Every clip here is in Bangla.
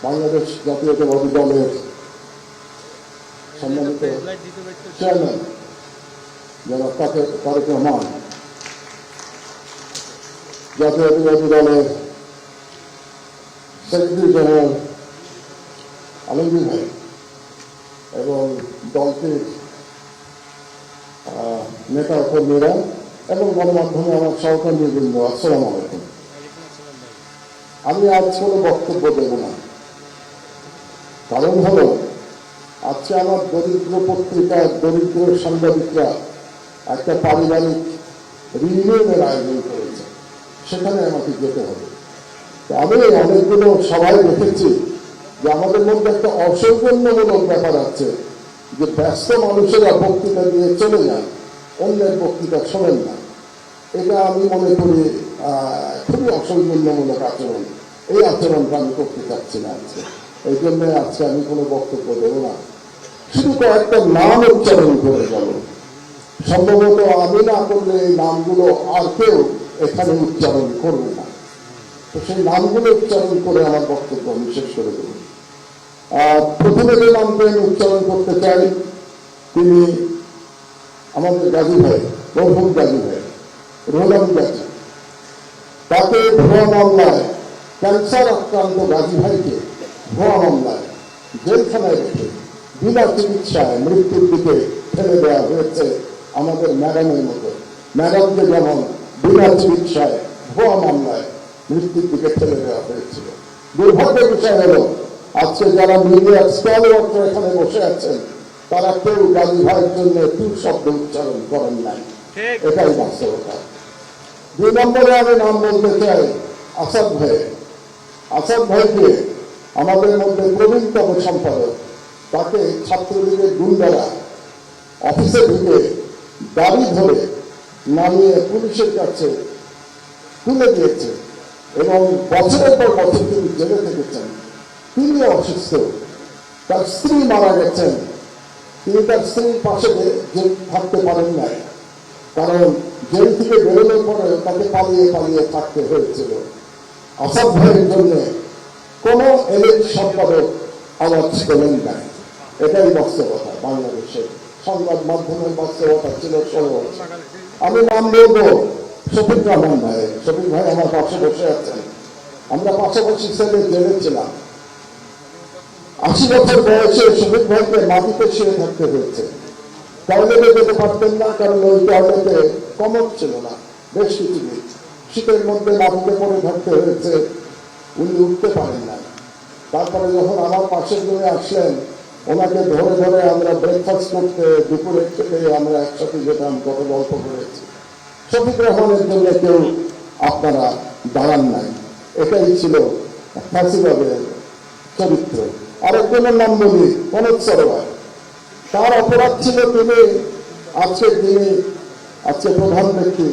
বাংলাদেশ জাতীয়তাবাদী দলের সম্মানিত চেয়ারম্যান যারা তারেক রহমান, জাতীয়তাবাদী দলের সেক্রেটারি জেনারেল আলমগীর ভাই এবং দলটির নেতা কর্মীরা এবং গণমাধ্যমে আমার সহকর্মীবৃন্দ, আসসালামু আলাইকুম। আমি আজ কোনো বক্তব্য দেব না, কারণ হলো আজকে আমার দরিদ্র পত্রিকার দরিদ্র সাংবাদিকরা একটা পারিবারিক রিউনিয়নের আয়োজন করেছে, সেখানে আমাকে যেতে হবে। আমি অনেকগুলো সবাই দেখেছি যে আমাদের মধ্যে একটা অসৌজন্যমূলক ব্যাপার আছে যে ব্যস্ত মানুষেরা বক্তৃতা দিয়ে চলে যান, অন্যের বক্তৃতা শোনেন না। এটা আমি মনে করি খুবই অসৌজন্যমূলক আচরণ। এই আচরণটা আমি করতে চাচ্ছি না আজকে, এই জন্য আজকে আমি কোনো বক্তব্য দেব না। শুধু কয়েকটা নাম উচ্চারণ করে গেল, সম্ভবত আমি না করলে এই নামগুলো আর কেউ এখানে উচ্চারণ করবে না, তো সেই নামগুলো উচ্চারণ করে আমার বক্তব্য আমি শেষ করে দেব। প্রথমে যে নামটা আমি উচ্চারণ করতে চাই, তিনি আমাদের গাজী ভাই, মরহুম গাজী ভাই রোলাম গাজী। তাকে ভুয়া মামলায়, ক্যান্সার আক্রান্ত গাজী ভাইকে ভুয়া মামলায় জেলখানায় রেখে বিনা চিকিৎসায় মৃত্যুর দিকে ফেলে দেওয়া হয়েছে আমাদের ম্যাডামের মতো। ম্যাডামকে যেমন বিনা চিকিৎসায় ভুয়া মামলায় মৃত্যুর দিকে ফেলে দেওয়া হয়েছিল। দুর্ভাগ্যের বিষয় হল আজকে যারা মিডিয়ার স্টলওয়ার্কার এখানে বসে আছেন, তারা কেউ গাজী ভাইয়ের জন্য টু শব্দ উচ্চারণ করেন নাই, এটাই বাস্তবতা। দুই নম্বরে আমি নাম বলতে চাই আসাদ ভাই। আসাদ ভাইকে আমাদের মধ্যে প্রবীণতম সম্পাদক, তাকে ছাত্রলীগের গুন্ডারা অফিসে ঢুকে দাড়ি ধরে নামিয়ে পুলিশের কাছে তুলে দিয়েছে এবং বছরের পর বছর তিনি জেলে থেকেছেন। তিনি অসুস্থ, তার স্ত্রী মারা গেছেন, তিনি তার স্ত্রীর পাশে থাকতে পারেন নাই, কারণ জেল থেকে বেরোনোর পরে তাকে পালিয়ে পালিয়ে থাকতে হয়েছিল। আসাদ ভাইয়ের জন্য কোন এলিট সম্পাদক আওয়াজ তোলেন নাই, এটাই বাস্তবতা। বাংলাদেশের সংবাদ মাধ্যমের বাস্তবতা ছিল সরল। আমি নাম বলবো শফিক রহমান ভাই। শফিক ভাই আমার পাশে বসে আছেন, আমরা পাশাপাশি সেলে জেলে ছিলাম। 80 বছর বয়সে শফিক ভাইকে মাটিতে শুয়ে থাকতে হয়েছে, টয়লেটে যেতে পারতেন না, কারণ ওই টয়লেটে কমোড ছিল না। বেশ কিছু দিন শীতের মধ্যে মাটিতে পড়ে থাকতে হয়েছে, উনি উঠতে পারেন না। তারপরে যখন আমার পাশের রুমে আসলেন, ওনাকে ধরে ধরে আমরা ব্রেকফাস্ট করতে, দুপুরে খেতে আমরা একসাথে যেতাম, কত গল্প করেছি। শফিক রহমানের জন্য কেউ আপনারা দাঁড়ান নাই, এটাই ছিল ফাঁসিবাদের চরিত্র। আরেকজনের নাম বলি অনেক সরোয়ার। তার অপরাধ ছিল তিনি আজকের দিনে, আজকে প্রধান ব্যক্তি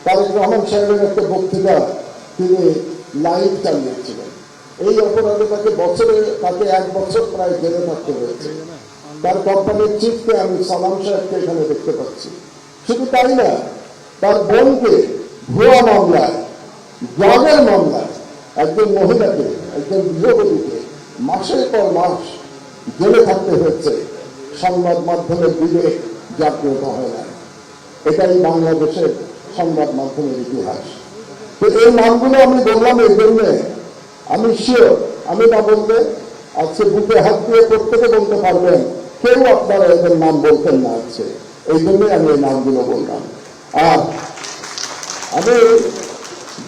তারেক রহমান সাহেবের একটা বক্তৃতা তিনি লাইভ চালিয়েছিলেন। এই অপরাধে তাকে 1 বছর প্রায় জেলে থাকতে হয়েছে। তার কোম্পানির চিফকে আমি সালাম সাহেবকে এখানে দেখতে পাচ্ছি। শুধু তাই না, তার বোনকে ভুয়া মামলায়, ড্রাগের মামলায় একজন মহিলাকে, একজন গৃহবধূকে মাসের পর মাস জেলে থাকতে হয়েছে। সংবাদ মাধ্যমের বিবেক জাগ্রত হয় না, এটাই বাংলাদেশের সংবাদ মাধ্যমের ইতিহাস। তো এই নামগুলো আমি বললাম এই জন্যে, আমি শিওর আমি না বললে আজকে বুকে হাত দিয়ে প্রত্যেকে বলতে পারবেন কেউ আপনারা এদের নাম বলতেন না আজকে, এই জন্যই আমি এই নামগুলো বললাম। আর আমি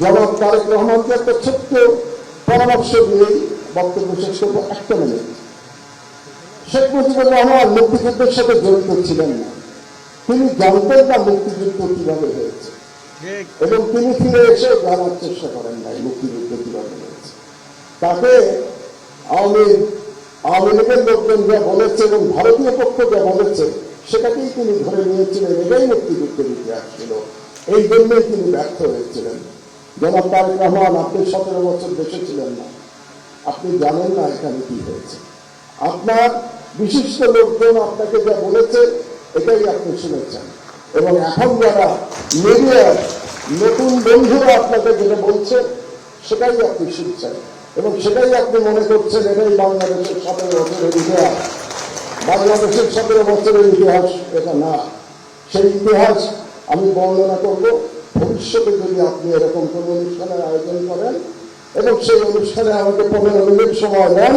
জনাব তারেক রহমানকে একটা ছোট্ট পরামর্শ দিয়েই বক্তব্য শেষ করবো। 1 মিনিট। শেখ মুজিবুর রহমান মুক্তিযুদ্ধের সাথে জড়িত ছিলেন না, তিনি জানতেন না মুক্তিযুদ্ধ কিভাবে হয়েছে, এবং তিনি ফিরে এসে জানার চেষ্টা করেন নাই মুক্তিযুদ্ধ কিভাবে হয়েছে। তাকে আওয়ামী লীগের লোকজন যা বলেছে এবং ভারতীয় পক্ষ যা বলেছে সেটাকেই তিনি ধরে নিয়েছিলেন, এটাই মুক্তিযুদ্ধের ইতিহাস ছিল। এই জন্যই তিনি ব্যর্থ হয়েছিলেন। জনাব তারেক রহমান, আপনি 17 বছর দেশে ছিলেন না, আপনি জানেন না এখানে কি হয়েছে। আপনার বিশিষ্ট লোকজন আপনাকে যা বলেছে এটাই আপনি শুনেছেন, এবং এখন যারা মিডিয়ার নতুন বন্ধুরা আপনাকে যেটা বলছে সেটাই আপনি শুনছেন। এবং সেটাই আপনি মনে করছেন এটাই বাংলাদেশের 17 বছরের ইতিহাস। বাংলাদেশের 17 বছরের ইতিহাস এটা না। সেই ইতিহাস আমি বর্ণনা করব। ভবিষ্যতে যদি আপনি এরকম কোন অনুষ্ঠানের আয়োজন করেন এবং সেই অনুষ্ঠানে আমাকে 15 মিনিট সময় দেন,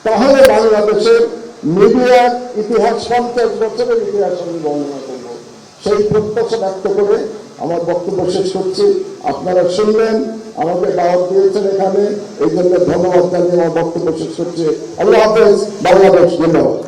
তাহলে বাংলাদেশের মিডিয়ার ইতিহাস 50 বছরের ইতিহাস আমি বর্ণনা করব। সেই প্রত্যাশা ব্যক্ত করে আমার বক্তব্য শেষ করছি। আপনারা শুনলেন, আমাকে দাওয়াত দিয়েছেন এখানে, এই জন্য ধন্যবাদ জানিয়ে আমার বক্তব্য শেষ করছি। আল্লাহ হাফেজ, বাংলাদেশ জিন্দাবাদ।